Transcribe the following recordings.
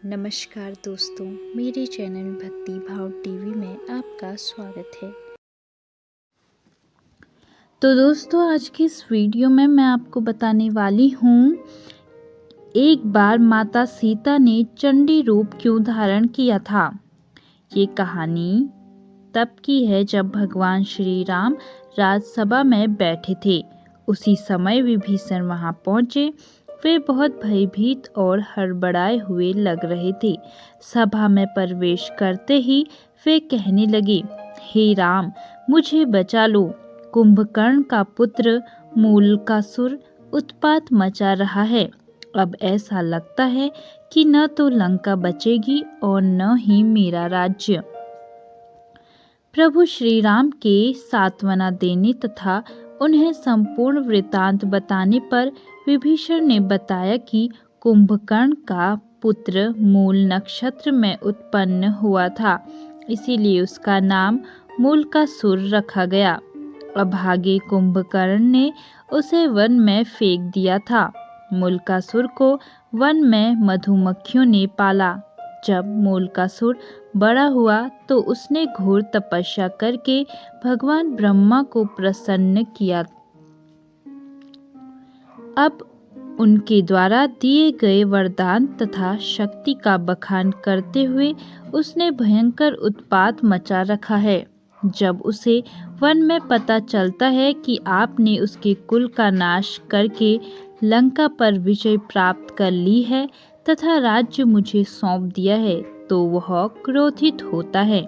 नमस्कार दोस्तों, मेरे चैनल भक्ति भाव टीवी में आपका स्वागत है। तो दोस्तों, आज की इस वीडियो में मैं आपको बताने वाली हूँ, एक बार माता सीता ने चंडी रूप क्यों धारण किया था। ये कहानी तब की है जब भगवान श्री राम राजसभा में बैठे थे। उसी समय विभीषण वहां पहुंचे। वे बहुत भयभीत और हड़बड़ाए हुए लग रहे थे। सभा में प्रवेश करते ही वे कहने लगे, हे राम, मुझे बचा लो। कुंभकर्ण का पुत्र मूलकासुर उत्पात मचा रहा है। अब ऐसा लगता है कि न तो लंका बचेगी और न ही मेरा राज्य। प्रभु श्री राम के सांत्वना देने तथा उन्हें संपूर्ण वृतांत बताने पर विभीषण ने बताया कि कुंभकर्ण का पुत्र मूल नक्षत्र में उत्पन्न हुआ था, इसीलिए उसका नाम मूलकासुर रखा गया। अभागे कुंभकर्ण ने उसे वन में फेंक दिया था। मूलकासुर को वन में मधुमक्खियों ने पाला। जब मूलकासुर बड़ा हुआ तो उसने घोर तपस्या करके भगवान ब्रह्मा को प्रसन्न किया। अब उनके द्वारा दिए गए वरदान तथा शक्ति का बखान करते हुए उसने भयंकर उत्पात मचा रखा है। जब उसे वन में पता चलता है कि आपने उसके कुल का नाश करके लंका पर विजय प्राप्त कर ली है तथा राज्य मुझे सौंप दिया है, तो वह क्रोधित होता है।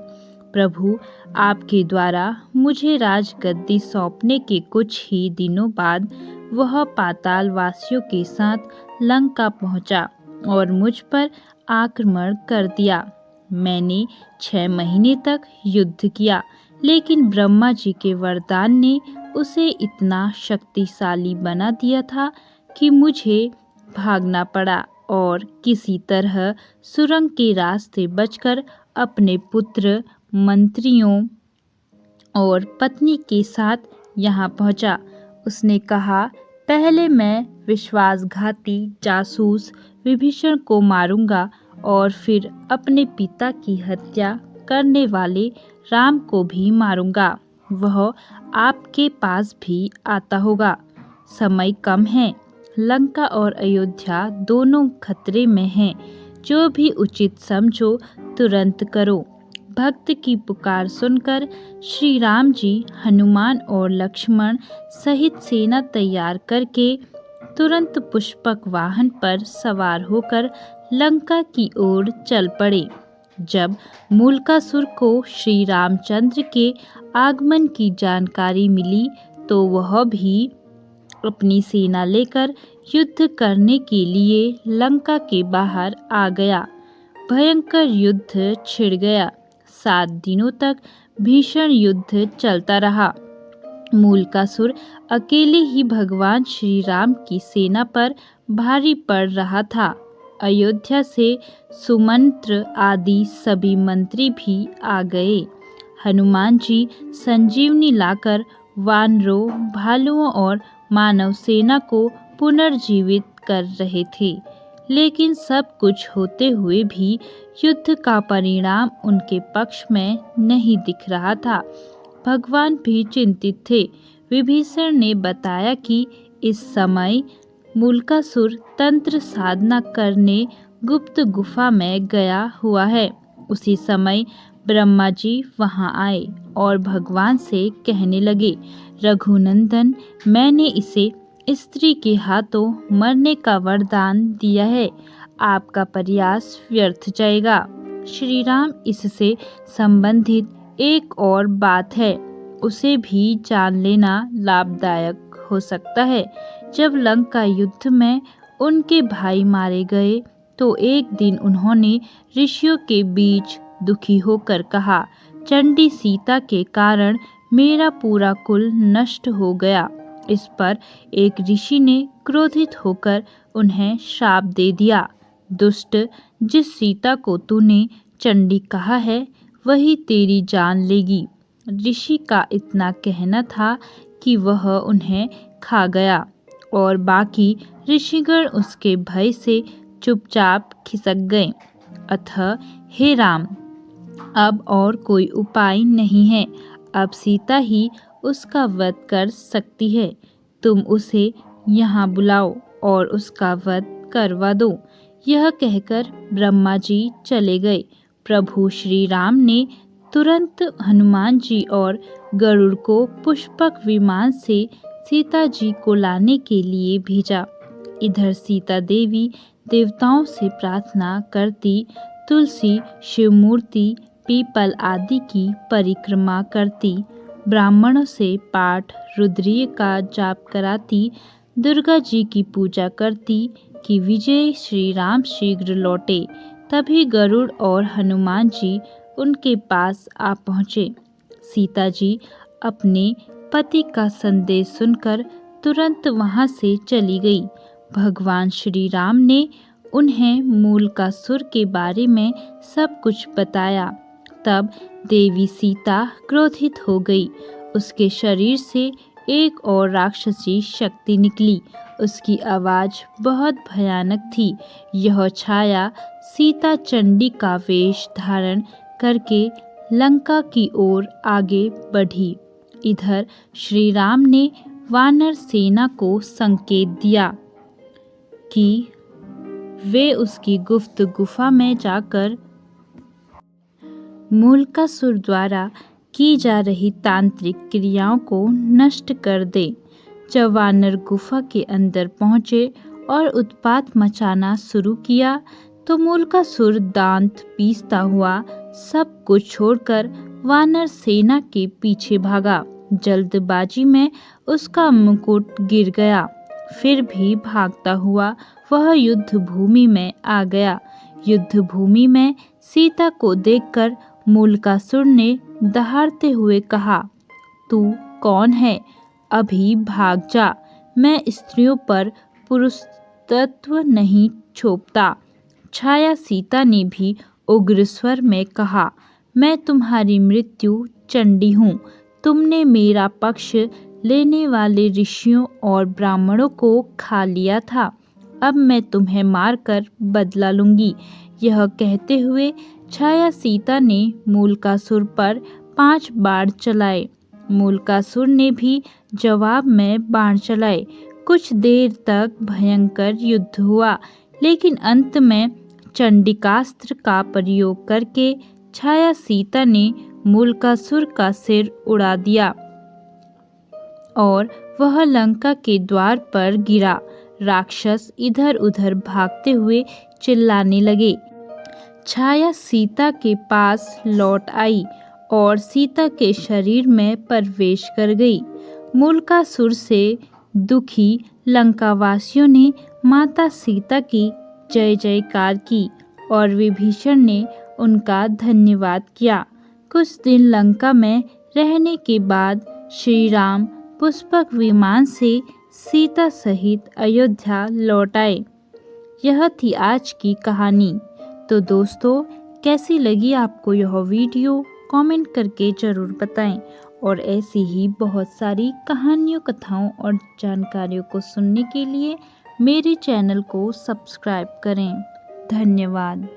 प्रभु, आपके द्वारा मुझे राजगद्दी सौंपने के कुछ ही दिनों बाद वह पाताल वासियों के साथ लंका पहुंचा और मुझ पर आक्रमण कर दिया। मैंने 6 महीने तक युद्ध किया, लेकिन ब्रह्मा जी के वरदान ने उसे इतना शक्तिशाली बना दिया था कि मुझे भागना पड़ा और किसी तरह सुरंग के रास्ते बचकर अपने पुत्र, मंत्रियों और पत्नी के साथ यहाँ पहुँचा। उसने कहा, पहले मैं विश्वासघाती जासूस विभीषण को मारूंगा और फिर अपने पिता की हत्या करने वाले राम को भी मारूंगा। वह आपके पास भी आता होगा। समय कम है। लंका और अयोध्या दोनों खतरे में हैं। जो भी उचित समझो तुरंत करो। भक्त की पुकार सुनकर श्री राम जी हनुमान और लक्ष्मण सहित सेना तैयार करके तुरंत पुष्पक वाहन पर सवार होकर लंका की ओर चल पड़े। जब मूलकासुर को श्री रामचंद्र के आगमन की जानकारी मिली तो वह भी अपनी सेना लेकर युद्ध करने के लिए लंका के बाहर आ गया। भयंकर युद्ध छिड़ गया। 7 दिनों तक भीषण युद्ध चलता रहा। मूलकासुर अकेले ही भगवान श्री राम की सेना पर भारी पड़ रहा था। अयोध्या से सुमंत्र आदि सभी मंत्री भी आ गए। हनुमान जी संजीवनी लाकर वानरों, भालुओं और मानव सेना को पुनर्जीवित कर रहे थे, लेकिन सब कुछ होते हुए भी युद्ध का परिणाम उनके पक्ष में नहीं दिख रहा था। भगवान भी चिंतित थे। विभीषण ने बताया कि इस समय मूलकासुर तंत्र साधना करने गुप्त गुफा में गया हुआ है। उसी समय ब्रह्मा जी वहां आए और भगवान से कहने लगे, रघुनंदन, मैंने इसे स्त्री के हाथों मरने का वरदान दिया है। आपका प्रयास व्यर्थ जाएगा। श्री राम इससे संबंधित एक और बात है, उसे भी जान लेना लाभदायक हो सकता है। जब लंका युद्ध में उनके भाई मारे गए तो एक दिन उन्होंने ऋषियों के बीच दुखी होकर कहा, चंडी सीता के कारण मेरा पूरा कुल नष्ट हो गया। इस पर एक ऋषि ने क्रोधित होकर उन्हें श्राप दे दिया, दुष्ट, जिस सीता को तूने चंडी कहा है वही तेरी जान लेगी। ऋषि का इतना कहना था कि वह उन्हें खा गया और बाकी ऋषिगण उसके भय से चुपचाप खिसक गए। अतः हे राम, अब और कोई उपाय नहीं है। अब सीता ही उसका वध कर सकती है। तुम उसे यहाँ बुलाओ और उसका वध करवा दो। यह कहकर ब्रह्मा जी चले गए। प्रभु श्री राम ने तुरंत हनुमान जी और गरुड़ को पुष्पक विमान से सीता जी को लाने के लिए भेजा। इधर सीता देवी देवताओं से प्रार्थना करती, तुलसी, शिवमूर्ति, पीपल आदि की परिक्रमा करती, ब्राह्मणों से पाठ रुद्रीय का जाप कराती, दुर्गा जी की पूजा करती कि विजय श्री राम शीघ्र लौटे। तभी गरुड़ और हनुमान जी उनके पास आ पहुँचे। सीता जी अपने पति का संदेश सुनकर तुरंत वहां से चली गई। भगवान श्री राम ने उन्हें मूलकासुर के बारे में सब कुछ बताया। तब देवी सीता क्रोधित हो गई। उसके शरीर से एक और राक्षसी शक्ति निकली। उसकी आवाज बहुत भयानक थी। यह छाया सीता चंडी का वेश धारण करके लंका की ओर आगे बढ़ी। इधर श्री राम ने वानर सेना को संकेत दिया कि वे उसकी गुप्त गुफा में जाकर मूलकासुर द्वारा की जा रही तांत्रिक क्रियाओं को नष्ट कर दे। जब वानर गुफा के अंदर पहुंचे और उत्पात मचाना शुरू किया तो मूलकासुर दांत पीसता हुआ सब कुछ छोड़कर वानर सेना के पीछे भागा। जल्दबाजी में उसका मुकुट गिर गया। फिर भी भागता हुआ वह युद्ध भूमि में आ गया। युद्ध भूमि में सीता को देखकर मूलकासुर ने दहाड़ते हुए कहा, तू कौन है? अभी भाग जा। मैं स्त्रियों पर पुरुषत्व नहीं छोपता। छाया सीता ने भी उग्र स्वर में कहा, मैं तुम्हारी मृत्यु चंडी हूँ। तुमने मेरा पक्ष लेने वाले ऋषियों और ब्राह्मणों को खा लिया था। अब मैं तुम्हें मारकर बदला लूंगी। यह कहते हुए छाया सीता ने मूलकासुर पर 5 बाण चलाए। मूलकासुर ने भी जवाब में बाण चलाए। कुछ देर तक भयंकर युद्ध हुआ, लेकिन अंत में चंडिकास्त्र का प्रयोग करके छाया सीता ने मूलकासुर का सिर उड़ा दिया और वह लंका के द्वार पर गिरा। राक्षस इधर उधर भागते हुए चिल्लाने लगे। छाया सीता के पास लौट आई और सीता के शरीर में प्रवेश कर गई। मूलकासुर से दुखी लंकावासियों ने माता सीता की जय जयकार की और विभीषण ने उनका धन्यवाद किया। कुछ दिन लंका में रहने के बाद श्री राम पुष्पक विमान से सीता सहित अयोध्या लौट आए। यह थी आज की कहानी। तो दोस्तों, कैसी लगी आपको यह वीडियो? कमेंट करके ज़रूर बताएं और ऐसी ही बहुत सारी कहानियों, कथाओं और जानकारियों को सुनने के लिए मेरे चैनल को सब्सक्राइब करें। धन्यवाद।